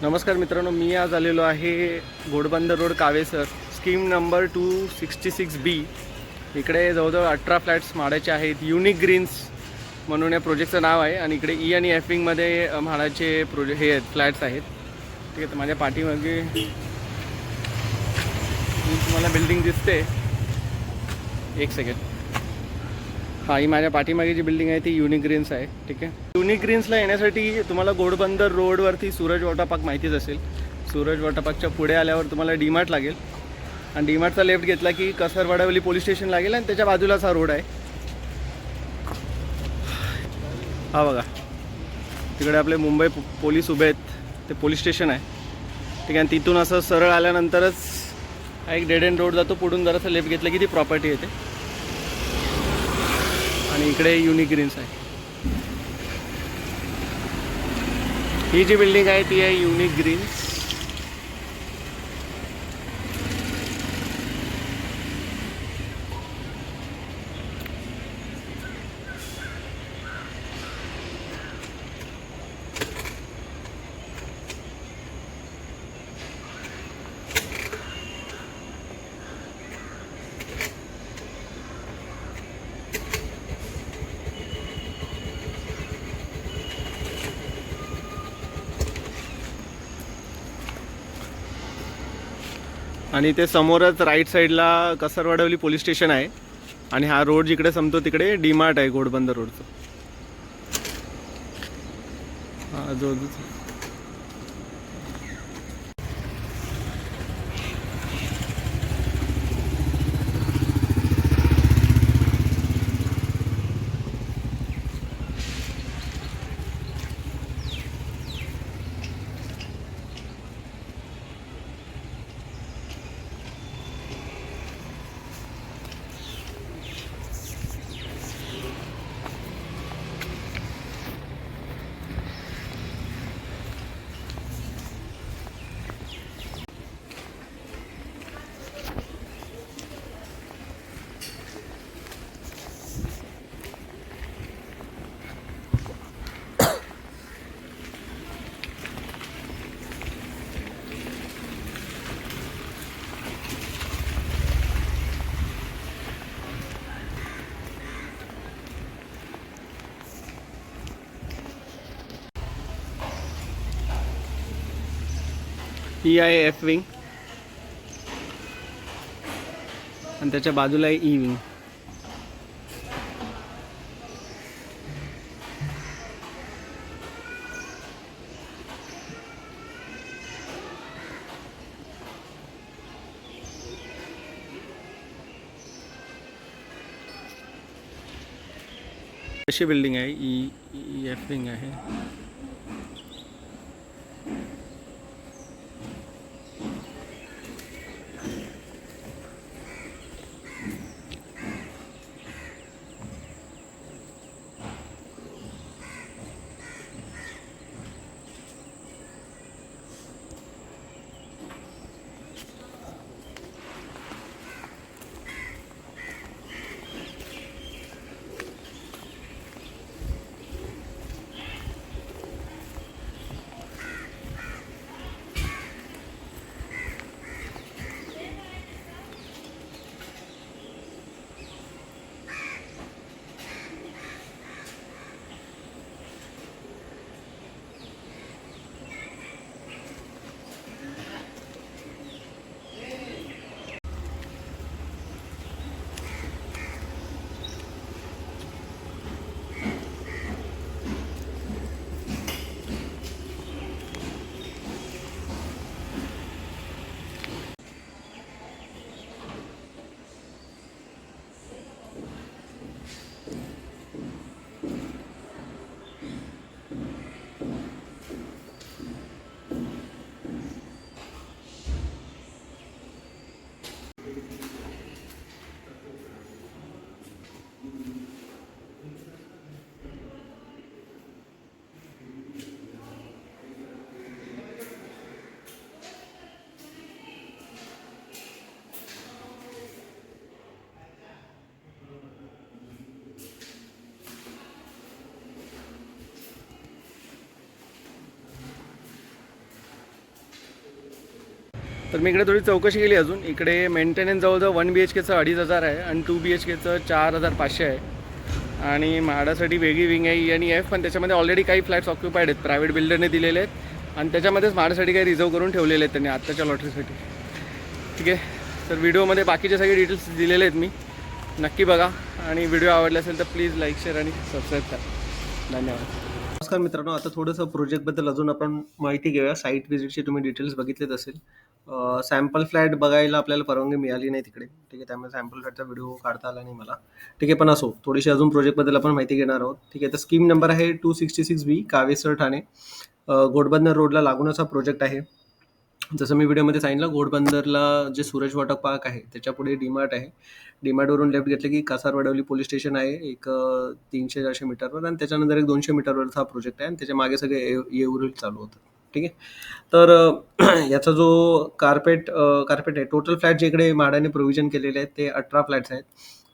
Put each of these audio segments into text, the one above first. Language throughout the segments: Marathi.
नमस्कार मित्रांनो, मी आज आलेलो आहे Ghodbunder road Kavesar scheme number 266B. इकडे जवळजवळ 18 फ्लॅट्स म्हाडाचे आहेत. युनिक ग्रीन्स म्हणून या प्रोजेक्टचं नाव आहे आणि इकडे ई आणि एफ विंगमध्ये म्हाडाचे हे आहेत, फ्लॅट्स आहेत. ठीक आहे, तर माझ्या पाठीमागे तुम्हाला बिल्डिंग दिसते. एक सेकंड. ही माझ्या पाठीमागे जी बिल्डिंग आहे ती युनिक ग्रीन्स आहे. ठीक आहे, युनिक ग्रीन्सला येण्यासाठी तुम्हाला घोडबंदर रोडवरती सूरज वॉटर पार्क माहितीच असेल. सूरज वॉटर पार्कच्या पुढे आल्यावर तुम्हाला डीमार्ट लागेल आणि डीमार्टचा लेफ्ट घेतला की कसरवाडावली पोलीस स्टेशन लागेल आणि त्याच्या बाजूलाच हा रोड आहे. हा बघा, तिकडे आपले मुंबई पोलीस उभे आहेत, ते पोलीस स्टेशन आहे. ठीक आहे, आणि तिथून असं सरळ आल्यानंतरच हा एक डेड एंड रोड जातो. पुढून जरासं लेफ्ट घेतलं की ती प्रॉपर्टी येते आणि इकडे युनिक ग्रीन्स आहे. ही जी बिल्डिंग आहे ती आहे युनिक ग्रीन्स. आणि ते समोरच राईट साईडला कसरवाडवली पोलीस स्टेशन आहे आणि हा रोड जिकडे संपतो तिकडे डीमार्ट आहे घोडबंदर रोडचं. हा जो ही आहे एफ विंग आणि त्याच्या बाजूला आहे ई विंग. अशी बिल्डिंग आहे. ई एफ विंग आहे. तर मी इकडे थोडी चौकशी केली अजून. इकडे मेंटेनन्स जवळजवळ 1 BHKचं 2,500 आहे आणि 2 BHKचं 4,500 आहे. आणि म्हाडासाठी वेगळी विंग आहे ई आणि एफ, पण त्याच्यामध्ये ऑलरेडी काही फ्लॅट्स ऑक्युपाईड आहेत, प्रायव्हेट बिल्डरने दिलेले आहेत आणि त्याच्यामध्येच म्हाडासाठी काही रिझर्व करून ठेवलेले आहेत त्यांनी आत्ताच्या लॉटरीसाठी. ठीक आहे, तर व्हिडिओमध्ये बाकीचे सगळे डिटेल्स दिलेले आहेत मी, नक्की बघा. आणि व्हिडिओ आवडला असेल तर प्लीज लाईक, शेअर आणि सबस्क्राईब करा. धन्यवाद. नमस्कार मित्रांनो, आता थोडंसं प्रोजेक्टबद्दल अजून आपण माहिती घेऊया. साईट व्हिजिटचे तुम्ही डिटेल्स बघितलेच असेल. सॅम्पल फ्लॅट बघायला आपल्याला परवानगी मिळाली नाही तिकडे. ठीक आहे, त्यामुळे सॅम्पल फ्लॅटचा व्हिडिओ काढता आला नाही मला. ठीक आहे, पण असो, थोडीशी अजून प्रोजेक्टबद्दल आपण माहिती घेणार आहोत. ठीक आहे, तर स्कीम नंबर आहे 266B, कावेसर ठाणे. घोडबंदर रोडला लागून असा प्रोजेक्ट आहे. जसं मी व्हिडिओमध्ये सांगितलं, घोडबंदरला जे सूरज वॉटर पार्क आहे त्याच्या पुढे डीमार्ट आहे. डीमार्टवरून लेफ्ट घेतलं की कासारवडवली पोलीस स्टेशन आहे एक 300-400 मीटरवर, आणि त्याच्यानंतर एक 200 मीटरवरचा हा प्रोजेक्ट आहे आणि त्याच्या मागे सगळे येऊर चालू होतं. ठीक आहे, तर याचा जो कार्पेट आहे, टोटल फ्लॅट जे इकडे म्हाडाने प्रोव्हिजन केलेले आहेत ते 18 फ्लॅट्स आहेत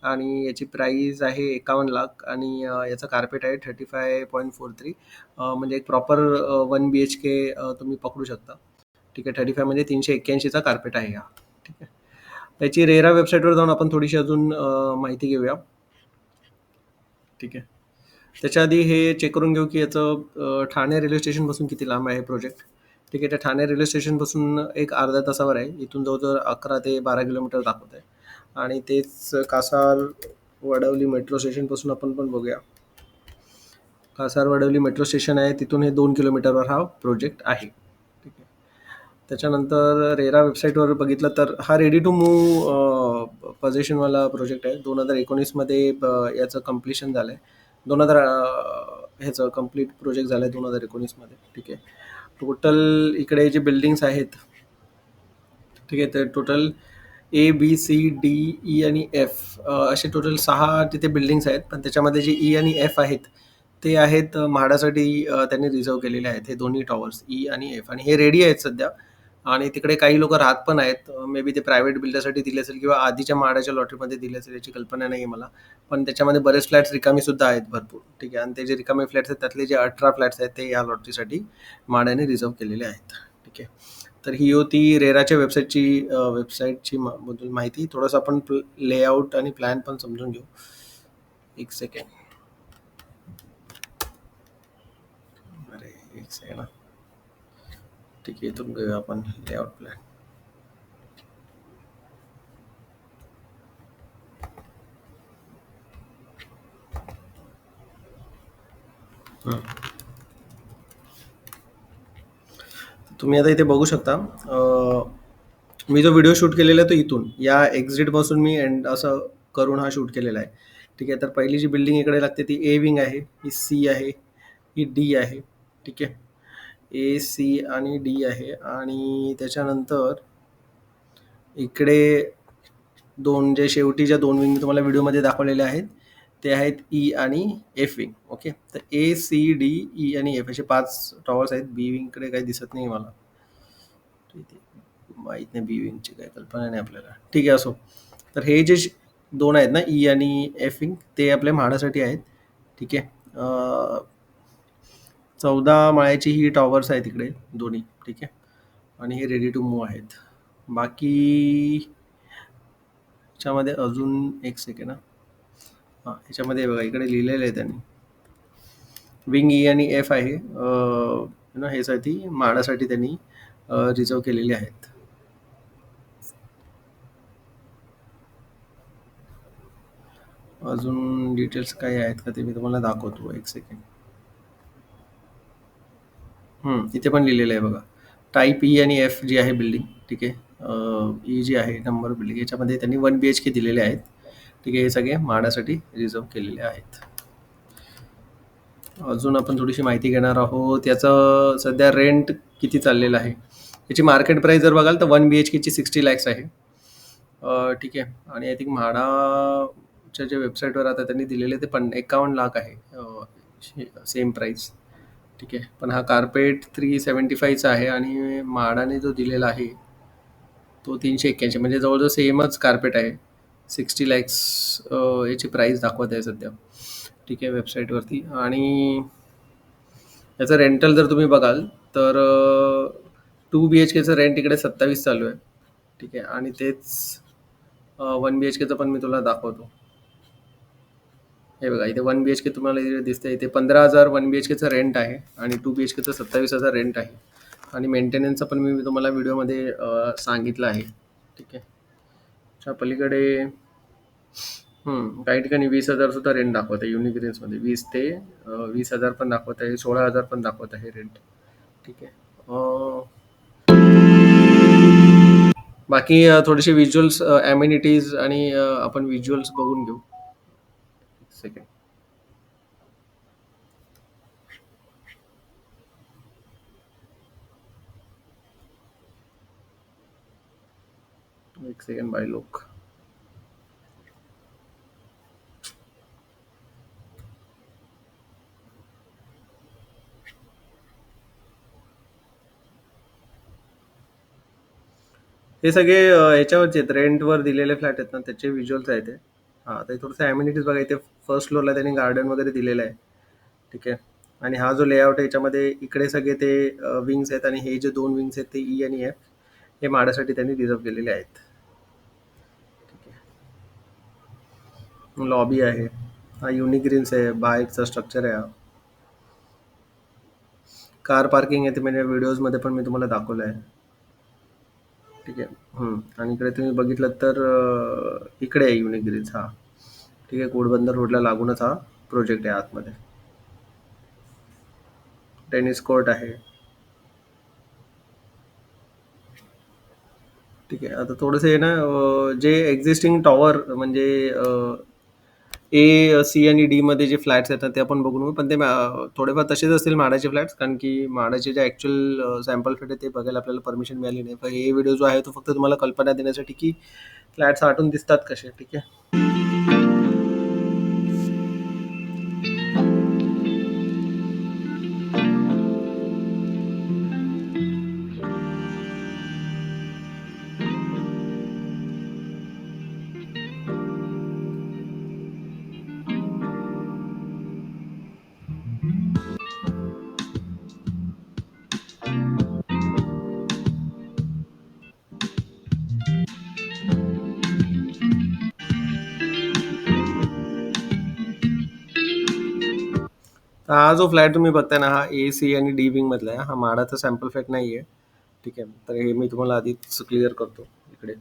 आणि याची प्राईस आहे 51 लाख आणि याचं कार्पेट आहे 35.43, म्हणजे एक प्रॉपर 1 BHK तुम्ही पकडू शकता. ठीक आहे, 35 म्हणजे 381चा कार्पेट आहे हा. ठीक आहे, त्याची रेरा वेबसाईटवर जाऊन आपण थोडीशी अजून माहिती घेऊया. ठीक आहे, त्याच्या आधी हे चेक करून घेऊ की याचं ठाणे रेल्वे स्टेशनपासून किती लांब आहे प्रोजेक्ट. ठीक आहे, त्या ठाणे रेल्वे स्टेशनपासून एक अर्ध्या तासावर आहे. इथून जवळजवळ 11 ते 12 किलोमीटर दाखवत आहे. आणि तेच कासार वडवली मेट्रो स्टेशनपासून आपण पण बघूया. कासार वडवली मेट्रो स्टेशन आहे, तिथून हे 2 किलोमीटरवर हा प्रोजेक्ट आहे. ठीक आहे, त्याच्यानंतर रेरा वेबसाईटवर बघितलं तर हा रेडी टू मूव्ह पोझिशनवाला प्रोजेक्ट आहे. 2019मध्ये याचं कम्प्लिशन झालं आहे. 2000 ह्याचं कम्प्लीट प्रोजेक्ट झालं आहे 2019मध्ये. ठीक आहे, टोटल इकडे जे बिल्डिंग्स आहेत, ठीक आहे, तर टोटल ABCDE आणि F असे टोटल 6 तिथे बिल्डिंग्स आहेत. पण त्याच्यामध्ये जे E आणि F आहेत ते आहेत म्हाडासाठी त्यांनी रिझर्व केलेले आहेत, हे दोन्ही टॉवर्स E आणि F, आणि हे रेडी आहेत सध्या. आणि तिकडे काही लोक राहत पण आहेत. मे बी ते प्रायव्हेट बिल्डरसाठी दिले असेल किंवा आधीच्या म्हाडाच्या लॉटरीमध्ये दिले असेल, याची कल्पना नाही आहे मला. पण त्याच्यामध्ये बरेच फ्लॅट्स रिकामी सुद्धा आहेत भरपूर. ठीक आहे, आणि ते जे रिकामी फ्लॅट्स आहेत त्यातले जे 18 फ्लॅट्स आहेत ते या लॉटरीसाठी म्हाडाने रिझर्व केलेले आहेत. ठीक आहे, तर ही होती रेराच्या वेबसाईटची बद्दल माहिती. थोडंसं आपण लेआउट आणि प्लॅन पण समजून घेऊ. एक सेकंड. एक सेकंड. ठीक आहे, इथून घेऊया आपण लेआउट प्लॅन. तुम्ही आता इथे बघू शकता. मी जो व्हिडिओ शूट केलेला आहे तो इथून या एक्झिटपासून मी एंड असं करून हा शूट केलेला आहे. ठीक आहे, तर पहिली जी बिल्डिंग इकडे लागते ती A विंग आहे, ही C आहे, ही D आहे. ठीक आहे, A, C आणि D आहे. आणि त्याच्यानंतर इकडे जे शेवटी ज्या 2 विंग तुम्हाला व्हिडिओमध्ये दाखवलेल्या आहेत ते आहेत E आणि F विंग. ओके, तर A, C, D, E आणि F असे 5 टॉवर्स आहेत. B विंगकडे काही दिसत नाही मला, माहीत नाही, बी विंगची काही कल्पना नाही आपल्याला. ठीक आहे, असो. तर हे जे 2 आहेत ना, E आणि F विंग, ते आपल्या म्हाडासाठी आहेत. ठीक आहे, 14 माळ्याची ही टॉवर्स आहेत इकडे दोन्ही. ठीक आहे, आणि हे रेडी टू मूव्ह आहेत. बाकी ह्याच्यामध्ये अजून एक सेकंड. हां, ह्याच्यामध्ये बघा इकडे लिहिलेलं आहे त्यांनी, विंग E आणि F आहे ह्यासाठी म्हाडासाठी त्यांनी रिझर्व केलेले आहेत. अजून डिटेल्स काही आहेत का ते मी तुम्हाला दाखवतो. एक सेकंड. इथे पण लिहिलेलं आहे बघा, टाईप E आणि F जी आहे बिल्डिंग. ठीक आहे, E जी आहे नंबर बिल्डिंग, याच्यामध्ये त्यांनी 1 BHK दिलेले आहेत. ठीक आहे, हे सगळे म्हाडासाठी रिझर्व केलेले आहेत. अजून आपण थोडीशी माहिती घेणार आहोत. याचं सध्या रेंट किती चाललेलं आहे. याची मार्केट प्राईस जर बघाल तर 1 BHKची 60 lakhs आहे. ठीक आहे, आणि आय थिंक म्हाडाच्या जे वेबसाईटवर आता त्यांनी दिलेले ते 51 लाख आहे सेम प्राईस. ठीक आहे, पण हा कार्पेट 375चा आहे आणि म्हाडाने जो दिलेला आहे तो 381, म्हणजे जवळजवळ सेमच कार्पेट आहे. 60 lakhs याची प्राईस दाखवत आहे सध्या. ठीक आहे, वेबसाईटवरती. आणि याचं रेंटल जर तुम्ही बघाल तर 2 BHKचं रेंट इकडे 27 चालू आहे. ठीक आहे. आणि तेच 1 BHKचं पण मी तुला दाखवतो. हे बघा, इथे 1 BHK तुम्हाला इथे दिसतंय. इथे 15,000 1 BHKचं रेंट आहे आणि 2 BHKचं 27,000 रेंट आहे. आणि मेंटेनन्सचं पण मी तुम्हाला व्हिडिओमध्ये सांगितलं आहे. ठीक आहे. त्या पलीकडे काही ठिकाणी 20,000 सुद्धा रेंट दाखवत आहे युनिक रेंजमध्ये. 20 ते 20,000 पण दाखवत आहे, 16,000 पण दाखवत आहे रेंट. ठीक आहे. बाकी थोडेसे व्हिज्युअल्स, ॲम्युनिटीज आणि आपण व्हिज्युअल्स बघून घेऊ. एक सेकंड. एक सेकंड बाय लोक. हे सगळे ह्याच्यावरचे आहेत, रेंटवर दिलेले फ्लॅट आहेत ना, त्याचे व्हिज्युअल्स आहेत ते. हां, ते थोडंसं ॲम्युनिटीज बघा. इथे फर्स्ट फ्लोअरला त्यांनी गार्डन वगैरे दिलेलं आहे. ठीक आहे. आणि हा जो लेआउट आहे याच्यामध्ये इकडे सगळे ते विंग्स आहेत आणि हे जे 2 विंग्स आहेत ते ई आणि एफ हे माडासाठी त्यांनी रिझर्व केलेले आहेत. ठीक आहे. लॉबी आहे. हा युनिक ग्रीन्स आहे, बाहेरचा स्ट्रक्चर आहे हा. कार पार्किंग आहे ते म्हणजे व्हिडिओजमध्ये पण मी तुम्हाला दाखवलं आहे. ठीक आहे. आणि इकडे तुम्ही बघितलं तर इकडे आहे युनिक ग्रीन्स हा. ठीक आहे. घोडबंदर रोडला लागूनच हा प्रोजेक्ट आहे आतमध्ये. टेनिस कोर्ट आहे. ठीक आहे. आता थोडंसं आहे ना, जे एक्झिस्टिंग टॉवर म्हणजे ए, सी आणि डी मध्ये जे फ्लॅट्स येतात ते आपण बघून घेऊ. पण ते थोडेफार तसेच असतील म्हाडाचे फ्लॅट्स, कारण की म्हाडाचे जे ॲक्च्युअल सॅम्पल फ्लॅट आहे ते बघायला आपल्याला परमिशन मिळाली नाही. पण हे व्हिडिओ जो आहे तो फक्त तुम्हाला कल्पना देण्यासाठी की फ्लॅट्स आतून दिसतात कसे. ठीक आहे. तर हा जो फ्लॅट तुम्ही बघताय ना, हा ए, सी आणि डी विंग मधला आहे. हा म्हाडाचा सॅम्पल फ्लॅट नाही आहे. ठीक आहे. तर हे मी तुम्हाला आधीच क्लिअर करतो इकडे.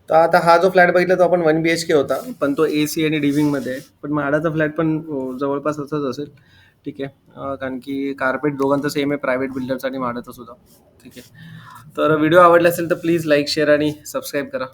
तर आता हा जो फ्लॅट बघितला तो आपण 1 BHK होता, पण तो ए, सी आणि डी विंगमध्ये आहे. पण म्हाडाचा फ्लॅट पण जवळपास असंच असेल. ठीक आहे. कारण की कार्पेट दोघांचं सेम आहे, प्रायव्हेट बिल्डरचं आणि म्हाडाचं सुद्धा. ठीक आहे. तर व्हिडिओ आवडला असेल तर प्लीज लाईक, शेअर आणि सबस्क्राईब करा.